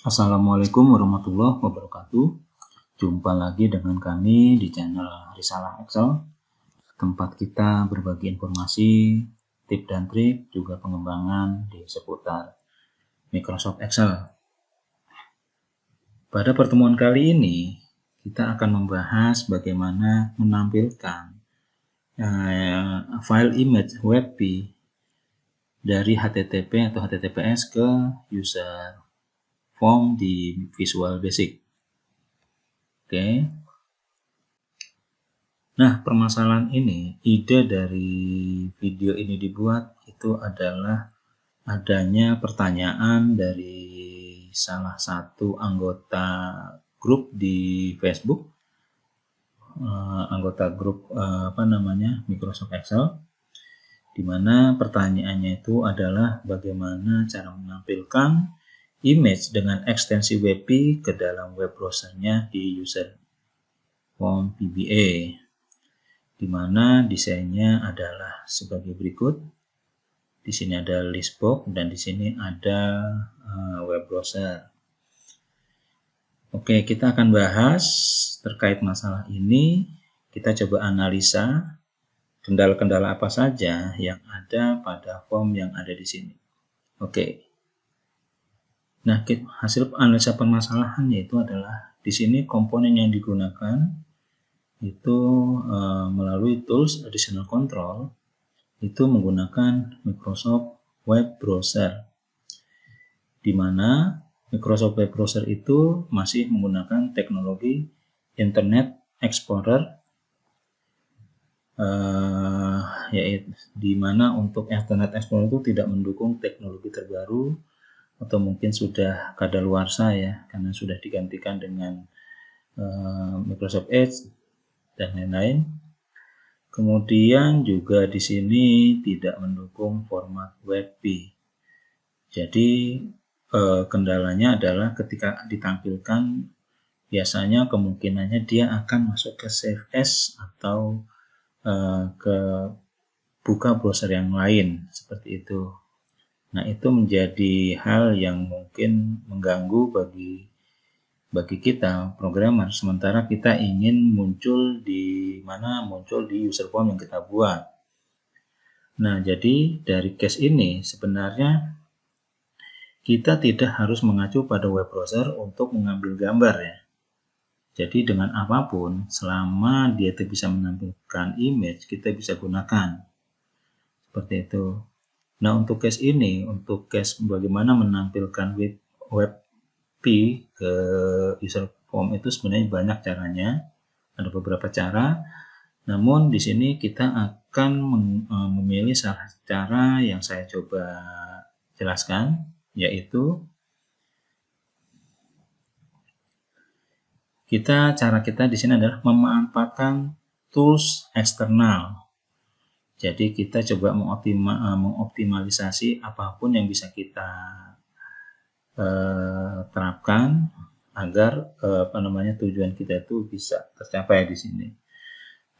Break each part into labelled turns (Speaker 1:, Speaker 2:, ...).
Speaker 1: Assalamualaikum warahmatullahi wabarakatuh. Jumpa lagi dengan kami di channel Risalah Excel, tempat kita berbagi informasi, tips dan trik, juga pengembangan di seputar Microsoft Excel. Pada pertemuan kali ini, kita akan membahas bagaimana menampilkan file image WebP dari HTTP atau HTTPS ke user form di Visual Basic. Oke. Nah, permasalahan ini, ide dari video ini dibuat itu adalah adanya pertanyaan dari salah satu anggota grup di Facebook, anggota grup Microsoft Excel, di mana pertanyaannya itu adalah bagaimana cara menampilkan image dengan ekstensi WebP ke dalam web browsernya di user form VBA, di mana desainnya adalah sebagai berikut. Di sini ada list box dan di sini ada web browser. Oke, kita akan bahas terkait masalah ini. Kita coba analisa kendala-kendala apa saja yang ada pada form yang ada di sini. Oke. Nah, hasil analisa permasalahannya itu adalah di sini komponen yang digunakan itu melalui tools additional control itu menggunakan Microsoft Web Browser, di mana Microsoft Web Browser itu masih menggunakan teknologi Internet Explorer, yaitu di mana untuk Internet Explorer itu tidak mendukung teknologi terbaru atau mungkin sudah kadaluarsa ya, karena sudah digantikan dengan Microsoft Edge dan lain-lain. Kemudian juga di sini tidak mendukung format WebP. Jadi kendalanya adalah ketika ditampilkan biasanya kemungkinannya dia akan masuk ke Save As atau ke buka browser yang lain seperti itu. Nah, itu menjadi hal yang mungkin mengganggu bagi kita programmer, sementara kita ingin muncul di user form yang kita buat. Nah, jadi dari case ini sebenarnya kita tidak harus mengacu pada web browser untuk mengambil gambar ya. Jadi dengan apapun, selama dia bisa menampilkan image, kita bisa gunakan. Seperti itu. Nah, untuk case ini, untuk case bagaimana menampilkan WebP ke user form itu sebenarnya banyak caranya, ada beberapa cara. Namun di sini kita akan memilih salah satu cara yang saya coba jelaskan, yaitu cara kita di sini adalah memanfaatkan tools eksternal. Jadi kita coba mengoptimalisasi apapun yang bisa kita terapkan agar tujuan kita itu bisa tercapai di sini.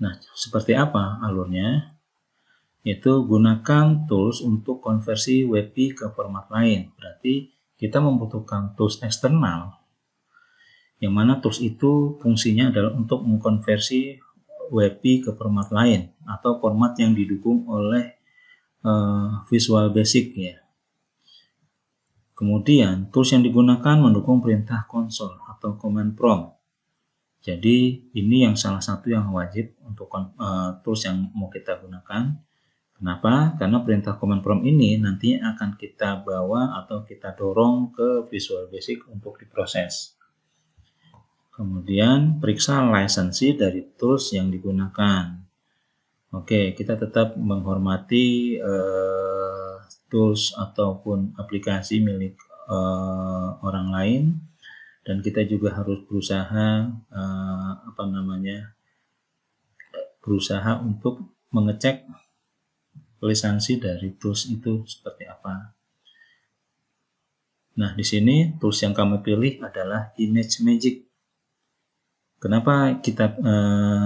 Speaker 1: Nah, seperti apa alurnya? Yaitu gunakan tools untuk konversi WebP ke format lain. Berarti kita membutuhkan tools eksternal, yang mana tools itu fungsinya adalah untuk mengkonversi WebP ke format lain atau format yang didukung oleh Visual Basic ya. Kemudian tools yang digunakan mendukung perintah konsol atau command prompt. Jadi ini yang salah satu yang wajib untuk tools yang mau kita gunakan. Kenapa? Karena perintah command prompt ini nanti akan kita bawa atau kita dorong ke Visual Basic untuk diproses. Kemudian periksa lisensi dari tools yang digunakan. Oke, kita tetap menghormati tools ataupun aplikasi milik orang lain, dan kita juga harus berusaha berusaha untuk mengecek lisensi dari tools itu seperti apa. Nah, di sini tools yang kami pilih adalah ImageMagick. Kenapa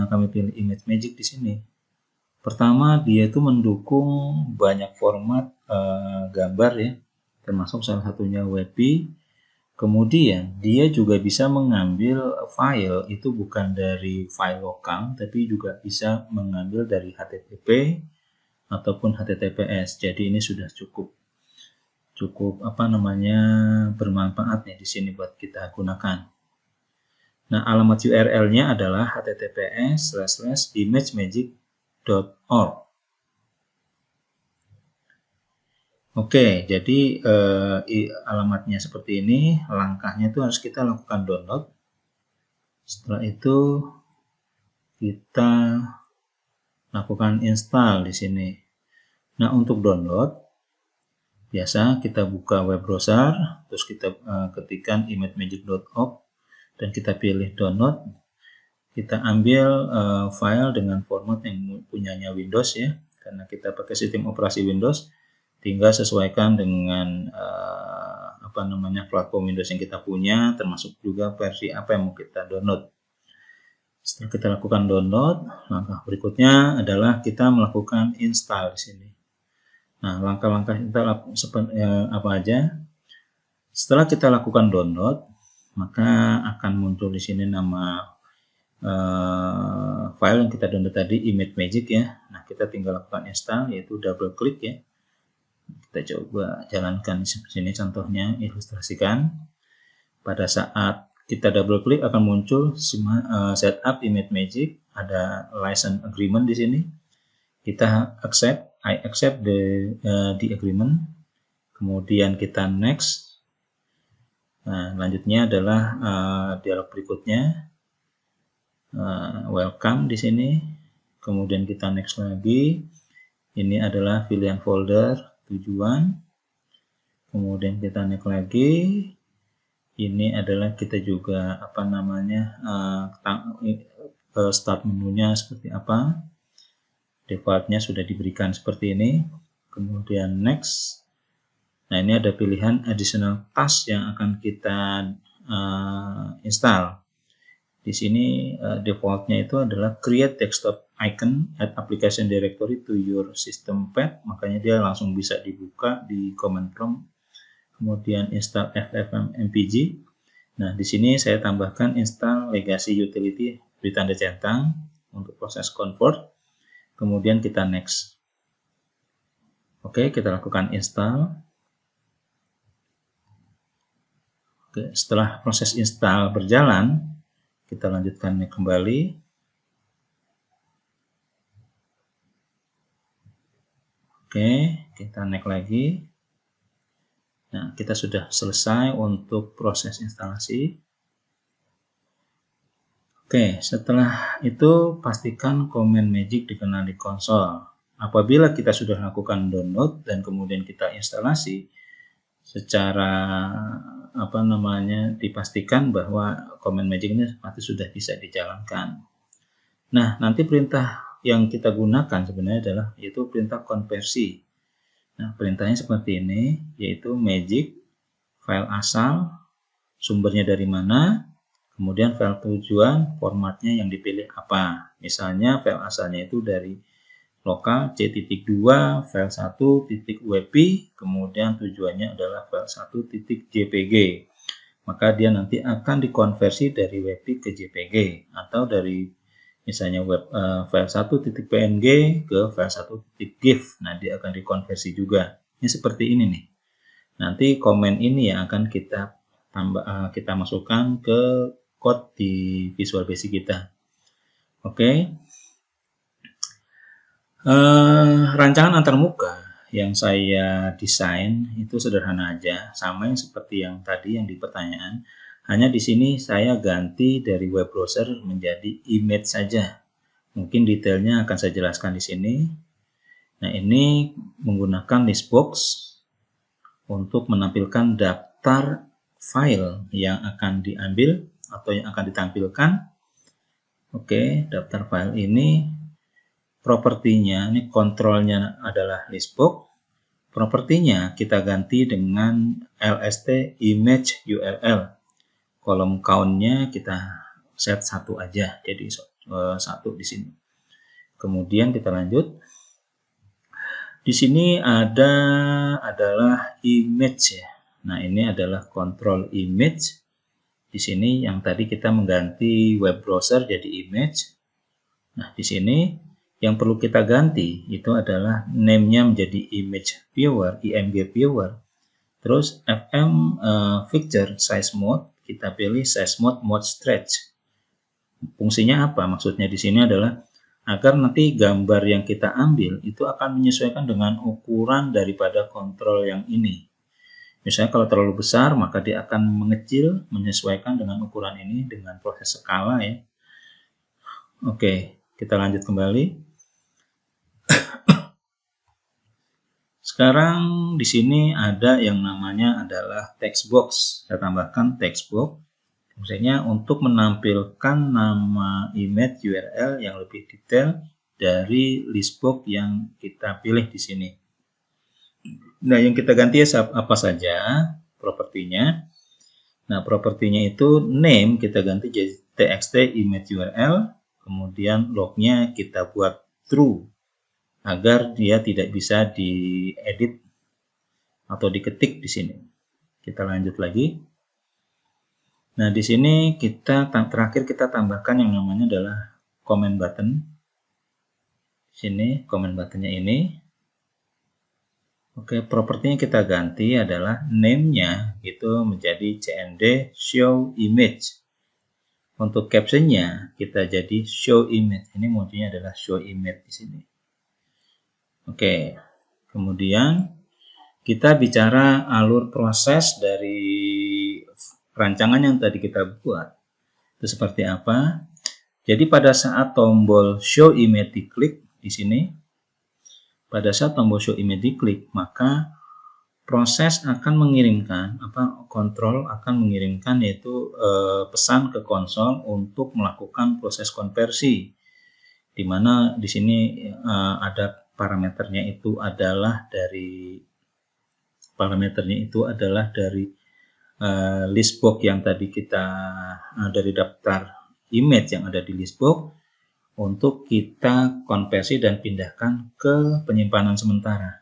Speaker 1: kami pilih ImageMagick di sini? Pertama, dia itu mendukung banyak format gambar ya, termasuk salah satunya WebP. Kemudian dia juga bisa mengambil file itu bukan dari file lokal, tapi juga bisa mengambil dari HTTP ataupun HTTPS. Jadi ini sudah cukup bermanfaat nih di sini buat kita gunakan. Nah, alamat URL-nya adalah https://imagemagick.org. Oke, jadi alamatnya seperti ini. Langkahnya itu harus kita lakukan download. Setelah itu kita lakukan install di sini. Nah, untuk download biasa kita buka web browser, terus kita ketikkan imagemagick.org dan kita pilih download. Kita ambil file dengan format yang punyanya Windows ya, karena kita pakai sistem operasi Windows. Tinggal sesuaikan dengan platform Windows yang kita punya, termasuk juga versi apa yang mau kita download. Setelah kita lakukan download, langkah berikutnya adalah kita melakukan install di sini. Nah, langkah-langkah install seperti apa aja? Setelah kita lakukan download, maka akan muncul di sini nama file yang kita download tadi, ImageMagick ya. Nah, kita tinggal lakukan install, yaitu double klik ya. Kita coba jalankan di sini contohnya, ilustrasikan. Pada saat kita double klik akan muncul setup ImageMagick, ada license agreement di sini. Kita I accept the agreement. Kemudian kita next. Nah, lanjutnya adalah dialog berikutnya. Welcome di sini. Kemudian kita next lagi. Ini adalah pilihan folder tujuan. Kemudian kita next lagi. Ini adalah kita juga start menunya seperti apa. Defaultnya sudah diberikan seperti ini. Kemudian next. Nah, ini ada pilihan additional task yang akan kita install. Di sini defaultnya itu adalah create desktop icon add application directory to your system path, makanya dia langsung bisa dibuka di command prompt. Kemudian install ffmpeg. Nah, di sini saya tambahkan install legacy utility beri tanda centang untuk proses convert. Kemudian kita next. Oke, kita lakukan install. Oke, setelah proses install berjalan, kita lanjutkan kembali. Oke, kita naik lagi. Nah, kita sudah selesai untuk proses instalasi. Oke, setelah itu pastikan Command Magic dikenal di konsol. Apabila kita sudah lakukan download dan kemudian kita instalasi, secara dipastikan bahwa Command Magic ini pasti sudah bisa dijalankan. Nah, nanti perintah yang kita gunakan sebenarnya adalah yaitu perintah konversi. Nah, perintahnya seperti ini, yaitu magic file asal, sumbernya dari mana, kemudian file tujuan, formatnya yang dipilih apa. Misalnya file asalnya itu dari lokal C.2 file 1.wp, kemudian tujuannya adalah file 1.jpg. Maka dia nanti akan dikonversi dari wp ke jpg, atau dari misalnya file 1.png ke file 1.gif. Nah, dia akan dikonversi juga. Ini seperti ini nih. Nanti komen ini yang akan kita masukkan ke code di Visual Basic kita. Oke. Rancangan antarmuka yang saya desain itu sederhana aja, sama yang seperti yang tadi yang di pertanyaan. Hanya di sini saya ganti dari web browser menjadi image saja. Mungkin detailnya akan saya jelaskan di sini. Nah, ini menggunakan listbox untuk menampilkan daftar file yang akan diambil atau yang akan ditampilkan. Oke, daftar file ini propertinya, ini kontrolnya adalah listbox. Propertinya kita ganti dengan lst image url. Kolom count-nya kita set 1 aja, jadi 1 di sini. Kemudian kita lanjut. Di sini adalah image ya. Nah, ini adalah control image. Di sini yang tadi kita mengganti web browser jadi image. Nah, di sini yang perlu kita ganti itu adalah name-nya menjadi image viewer, img viewer. Terus FM picture size mode, kita pilih size mode stretch. Fungsinya apa? Maksudnya di sini adalah agar nanti gambar yang kita ambil itu akan menyesuaikan dengan ukuran daripada kontrol yang ini. Misalnya kalau terlalu besar, maka dia akan mengecil menyesuaikan dengan ukuran ini dengan proses skala ya. Oke, kita lanjut kembali. Sekarang di sini ada yang namanya adalah text box. Saya tambahkan text box. Misalnya untuk menampilkan nama image URL yang lebih detail dari list box yang kita pilih di sini. Nah, yang kita ganti apa saja propertinya. Nah, propertinya itu name kita ganti jadi txt image URL, kemudian lognya kita buat true agar dia tidak bisa diedit atau diketik di sini. Kita lanjut lagi. Nah, di sini terakhir kita tambahkan yang namanya adalah comment button. Di sini comment buttonnya ini. Oke, propertinya kita ganti adalah name-nya itu menjadi cnd show image. Untuk captionnya kita jadi show image. Ini modunya adalah show image di sini. Oke, kemudian kita bicara alur proses dari rancangan yang tadi kita buat. Itu seperti apa? Jadi pada saat tombol show image diklik di sini, pada saat tombol show image diklik, maka proses akan mengirimkan kontrol akan mengirimkan yaitu pesan ke konsol untuk melakukan proses konversi, di mana di sini ada parameternya itu adalah dari list box yang tadi kita dari daftar image yang ada di list box untuk kita konversi dan pindahkan ke penyimpanan sementara.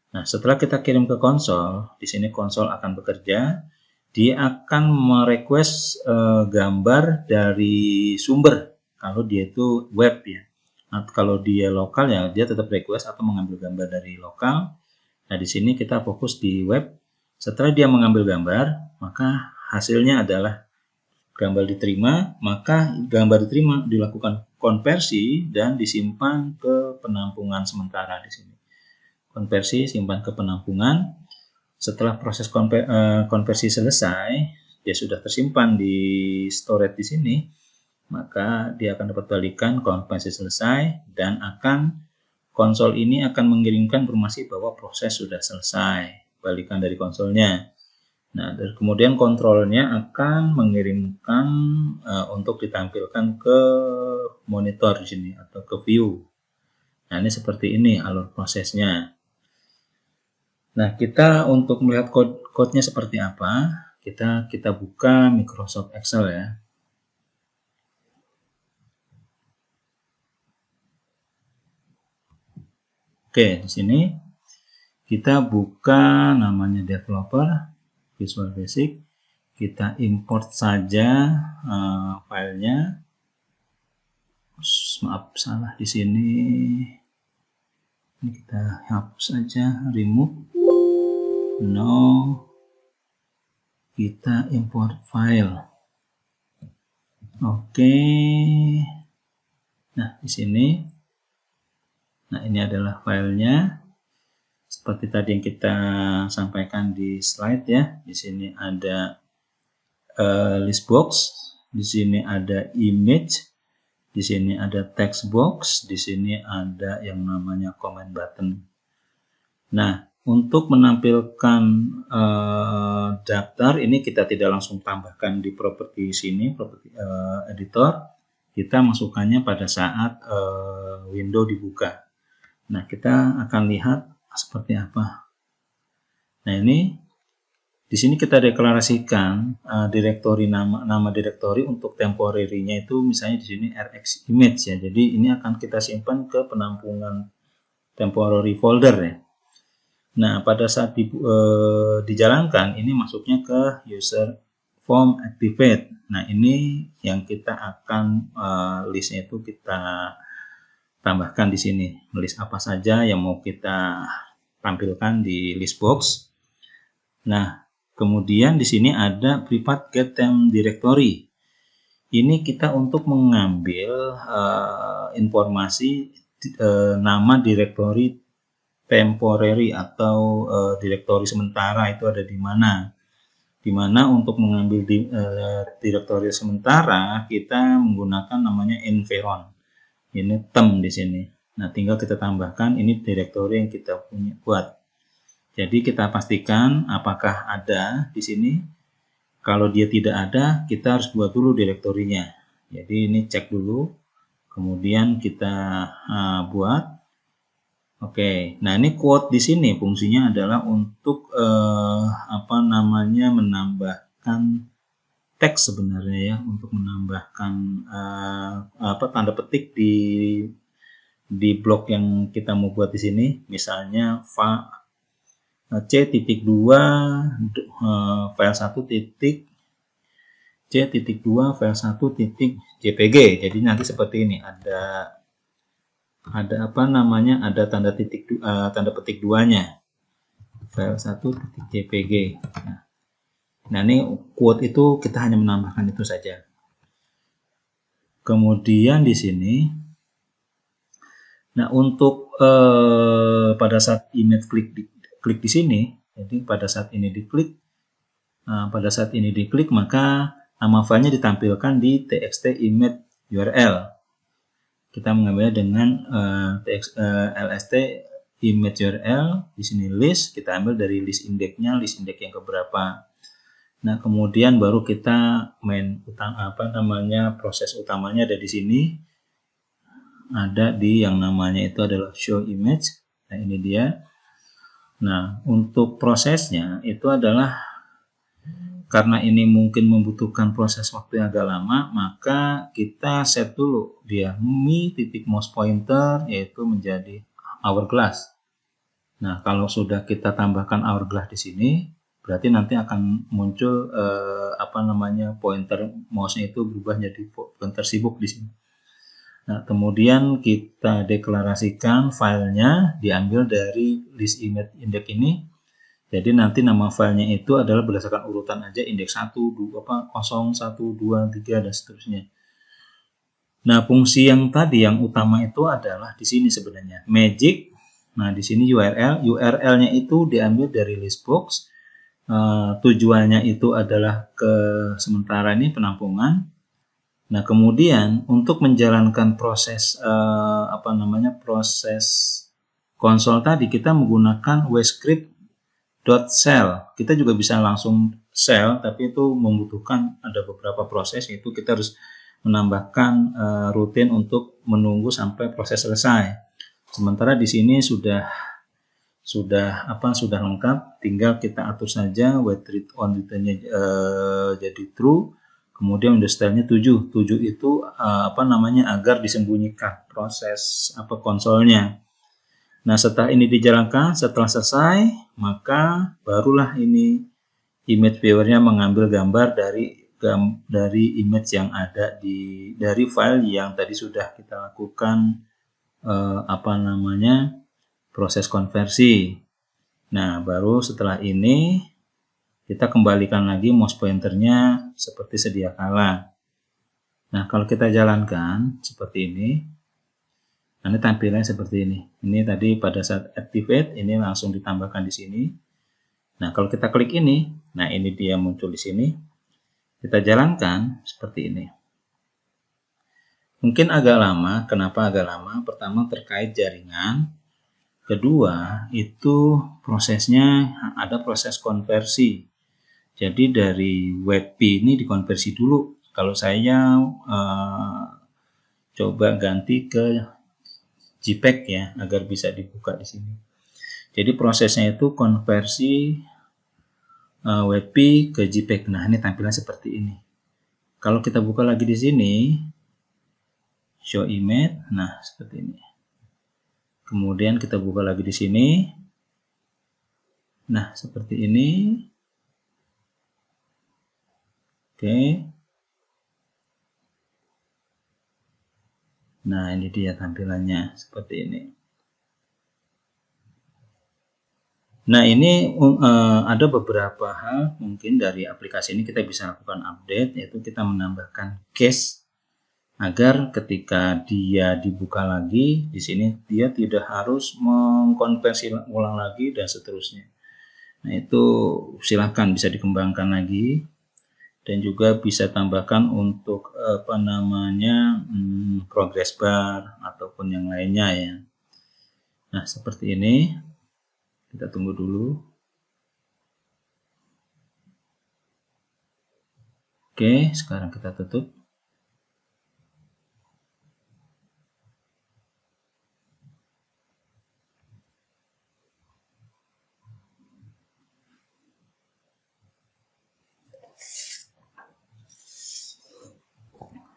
Speaker 1: Nah, setelah kita kirim ke konsol, di sini konsol akan bekerja, dia akan merequest gambar dari sumber. Kalau dia itu web ya. Nah, kalau dia lokal ya dia tetap request atau mengambil gambar dari lokal. Nah, di sini kita fokus di web. Setelah dia mengambil gambar, maka hasilnya adalah gambar diterima, maka gambar diterima dilakukan konversi dan disimpan ke penampungan sementara di sini. Konversi simpan ke penampungan. Setelah proses konversi selesai, dia sudah tersimpan di storage di sini, maka dia akan dapat balikan konversi selesai dan konsol ini akan mengirimkan informasi bahwa proses sudah selesai, balikan dari konsolnya. Nah, dan kemudian kontrolnya akan mengirimkan untuk ditampilkan ke monitor di sini atau ke view. Nah, ini seperti ini alur prosesnya. Nah, kita untuk melihat code-nya seperti apa, kita buka Microsoft Excel ya. Oke, di sini kita buka namanya developer Visual Basic, kita import saja filenya. Maaf, salah di sini. Ini kita hapus saja, remove. No, kita import file. Oke. Nah, di sini. Nah, ini adalah filenya. Seperti tadi yang kita sampaikan di slide ya. Di sini ada list box, di sini ada image, di sini ada text box, di sini ada yang namanya comment button. Nah, untuk menampilkan daftar ini kita tidak langsung tambahkan di properti sini, properti editor. Kita masukkannya pada saat window dibuka. Nah, kita akan lihat seperti apa. Nah, ini di sini kita deklarasikan direktori nama direktori untuk temporary-nya itu misalnya di sini rx image ya. Jadi ini akan kita simpan ke penampungan temporary folder ya. Nah, pada saat dijalankan, ini masuknya ke user form activate. Nah, ini yang kita akan listnya itu kita tambahkan di sini. List apa saja yang mau kita tampilkan di list box. Nah, kemudian di sini ada private get them directory. Ini kita untuk mengambil informasi nama directory temporary atau direktori sementara itu ada di mana. Di mana untuk mengambil direktori sementara kita menggunakan namanya environ. Ini tem di sini. Nah, tinggal kita tambahkan ini direktori yang kita punya buat. Jadi kita pastikan apakah ada di sini. Kalau dia tidak ada, kita harus buat dulu direktorinya. Jadi ini cek dulu, kemudian kita buat. Oke, nah ini quote di sini fungsinya adalah untuk menambahkan teks sebenarnya ya, untuk menambahkan tanda petik di blok yang kita mau buat di sini. Misalnya C.2 file 1 titik C.2 file 1 titik JPG. Jadi nanti seperti ini, ada ada tanda petik 2-nya, file 1 titik JPG. Nah, ini quote itu kita hanya menambahkan itu saja. Kemudian di sini, nah untuk pada saat image klik di sini, jadi pada saat ini diklik, maka nama filenya ditampilkan di txt image URL. Kita mengambilnya dengan lst image URL, di sini list, kita ambil dari list indexnya, list index yang keberapa. Nah, kemudian baru kita proses utamanya ada di sini. Ada di yang namanya itu adalah show image. Nah, ini dia. Nah, untuk prosesnya itu adalah karena ini mungkin membutuhkan proses waktu yang agak lama, maka kita set dulu dia mi.mouse pointer yaitu menjadi hourglass. Nah, kalau sudah kita tambahkan hourglass di sini, berarti nanti akan muncul pointer mouse-nya itu berubah jadi pointer sibuk di sini. Nah, kemudian kita deklarasikan filenya diambil dari list image index ini. Jadi nanti nama filenya itu adalah berdasarkan urutan aja, indeks 1, 0, 1, 2, 3 dan seterusnya. Nah, fungsi yang tadi yang utama itu adalah di sini sebenarnya magic. Nah, di sini URL, URL-nya itu diambil dari list box. Tujuannya itu adalah ke sementara ini penampungan. Nah, kemudian untuk menjalankan proses proses konsol tadi, kita menggunakan wscript.shell. Kita juga bisa langsung shell, tapi itu membutuhkan ada beberapa proses, yaitu kita harus menambahkan rutin untuk menunggu sampai proses selesai. Sementara di sini sudah lengkap, tinggal kita atur saja wait read on returnnya jadi true. Kemudian udah stylenya 7 itu agar disembunyikan proses konsolnya. Nah, setelah ini dijalankan, setelah selesai, maka barulah ini image viewernya mengambil gambar dari image yang ada dari file yang tadi sudah kita lakukan proses konversi. Nah, baru setelah ini kita kembalikan lagi mouse pointernya seperti sedia kala. Nah, kalau kita jalankan seperti ini, nanti tampilannya seperti ini. Ini tadi pada saat activate, ini langsung ditambahkan di sini. Nah, kalau kita klik ini, nah ini dia muncul di sini. Kita jalankan seperti ini. Mungkin agak lama. Kenapa agak lama? Pertama terkait jaringan. Kedua, itu prosesnya ada proses konversi. Jadi dari WebP ini dikonversi dulu. Kalau saya coba ganti ke JPEG ya, agar bisa dibuka di sini. Jadi prosesnya itu konversi WebP ke JPEG. Nah, ini tampilan seperti ini. Kalau kita buka lagi di sini, show image, nah seperti ini. Kemudian kita buka lagi di sini. Nah, seperti ini. Oke. Nah, ini dia tampilannya seperti ini. Nah, ini ada beberapa hal mungkin dari aplikasi ini kita bisa lakukan update, yaitu kita menambahkan cache agar ketika dia dibuka lagi di sini dia tidak harus mengkonversi ulang lagi dan seterusnya. Nah, itu silahkan bisa dikembangkan lagi, dan juga bisa tambahkan untuk progress bar ataupun yang lainnya ya. Nah, seperti ini. Kita tunggu dulu. Oke, sekarang kita tutup.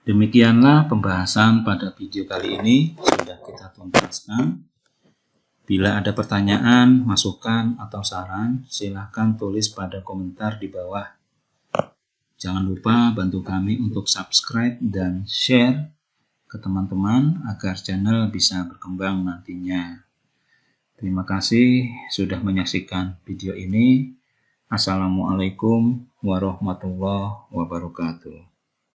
Speaker 1: Demikianlah pembahasan pada video kali ini, sudah kita tuntaskan. Bila ada pertanyaan, masukan, atau saran, silakan tulis pada komentar di bawah. Jangan lupa bantu kami untuk subscribe dan share ke teman-teman agar channel bisa berkembang nantinya. Terima kasih sudah menyaksikan video ini. Assalamualaikum warahmatullahi wabarakatuh.